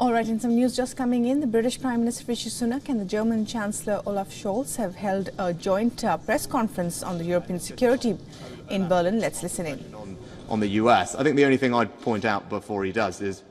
All right, in some news just coming in, the British Prime Minister Rishi Sunak and the German Councillor Olaf Scholz have held a joint press conference on the European security in Berlin. Let's listen in. On the US, I think the only thing I'd point out before he does is,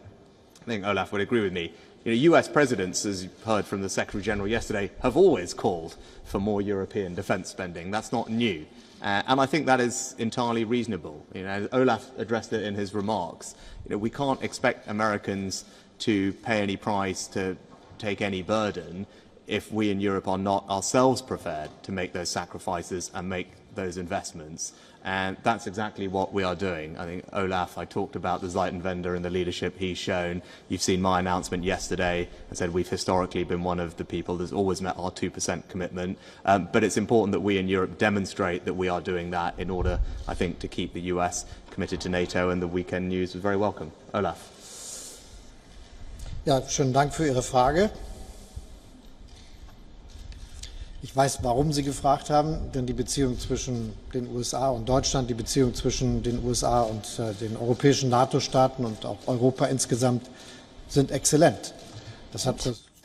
I think Olaf would agree with me, US presidents, as you heard from the Secretary General yesterday, have always called for more European defence spending. That's not new. And I think that is entirely reasonable. As Olaf addressed it in his remarks, we can't expect Americans to pay any price, to take any burden, if we in Europe are not ourselves prepared to make those sacrifices and make those investments. And that's exactly what we are doing. I think Olaf, I talked about the Zeitenwende and the leadership he's shown. You've seen my announcement yesterday. I said we've historically been one of the people that's always met our 2% commitment. But it's important that we in Europe demonstrate that we are doing that in order, I think, to keep the US committed to NATO, and the weekend news was very welcome. Olaf. Ja, schönen Dank für Ihre Frage. Ich weiß, warum Sie gefragt haben, denn die Beziehung zwischen den USA und Deutschland, die Beziehung zwischen den USA und den europäischen NATO-Staaten und auch Europa insgesamt sind exzellent.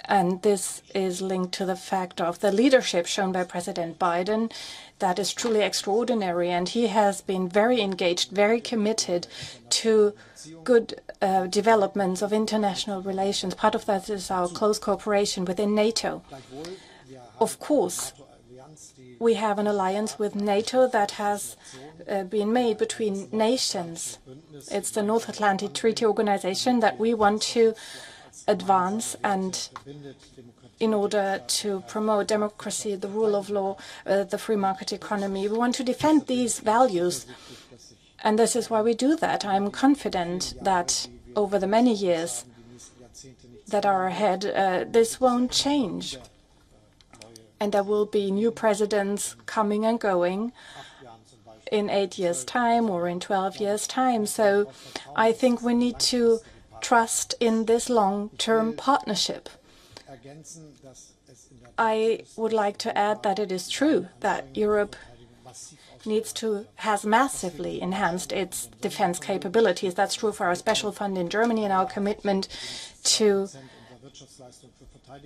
And this is linked to the fact of the leadership shown by President Biden. That is truly extraordinary, and he has been very engaged, very committed to good developments of international relations. Part of that is our close cooperation within NATO. Of course, we have an alliance with NATO that has been made between nations. It's the North Atlantic Treaty Organization that we want to advance, and in order to promote democracy, the rule of law, the free market economy, we want to defend these values. And this is why we do that. I'm confident that over the many years that are ahead, this won't change. And there will be new presidents coming and going in 8 years' time or in 12 years' time. So I think we need to trust in this long-term partnership. I would like to add that it is true that Europe has massively enhanced its defense capabilities. That's true for our special fund in Germany and our commitment to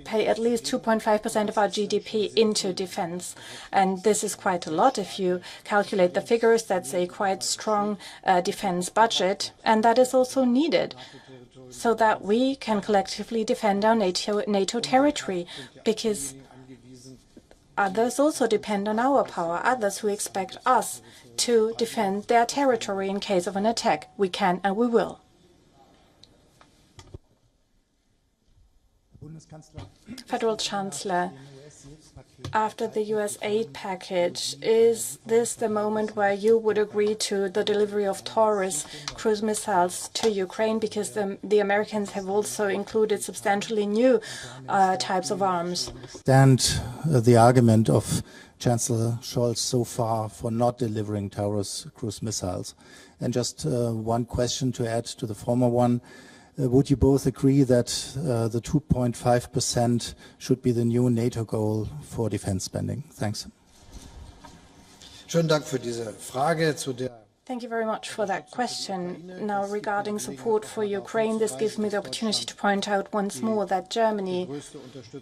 pay at least 2.5% of our GDP into defense. And this is quite a lot. If you calculate the figures, that's a quite strong defense budget. And that is also needed so that we can collectively defend our NATO territory, because others also depend on our power, others who expect us to defend their territory in case of an attack. We can and we will. Federal Chancellor, after the US aid package, is this the moment where you would agree to the delivery of Taurus cruise missiles to Ukraine? Because the Americans have also included substantially new types of arms. And the argument of Chancellor Scholz so far for not delivering Taurus cruise missiles. And just one question to add to the former one. Would you both agree that the 2.5% should be the new NATO goal for defense spending? Thanks. Schönen Dank für diese Frage zu der. Thank you very much for that question. Now, regarding support for Ukraine, this gives me the opportunity to point out once more that Germany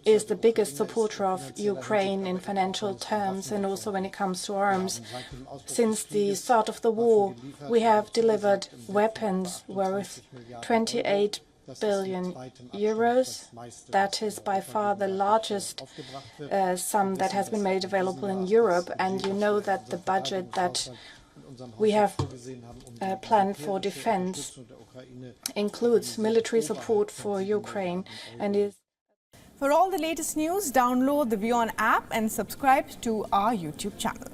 is the biggest supporter of Ukraine in financial terms and also when it comes to arms. Since the start of the war, we have delivered weapons worth 28 billion euros. That is by far the largest sum that has been made available in Europe. And you know that the budget that we have planned for defense includes military support for Ukraine and is. For all the latest news, download the WION app and subscribe to our YouTube channel.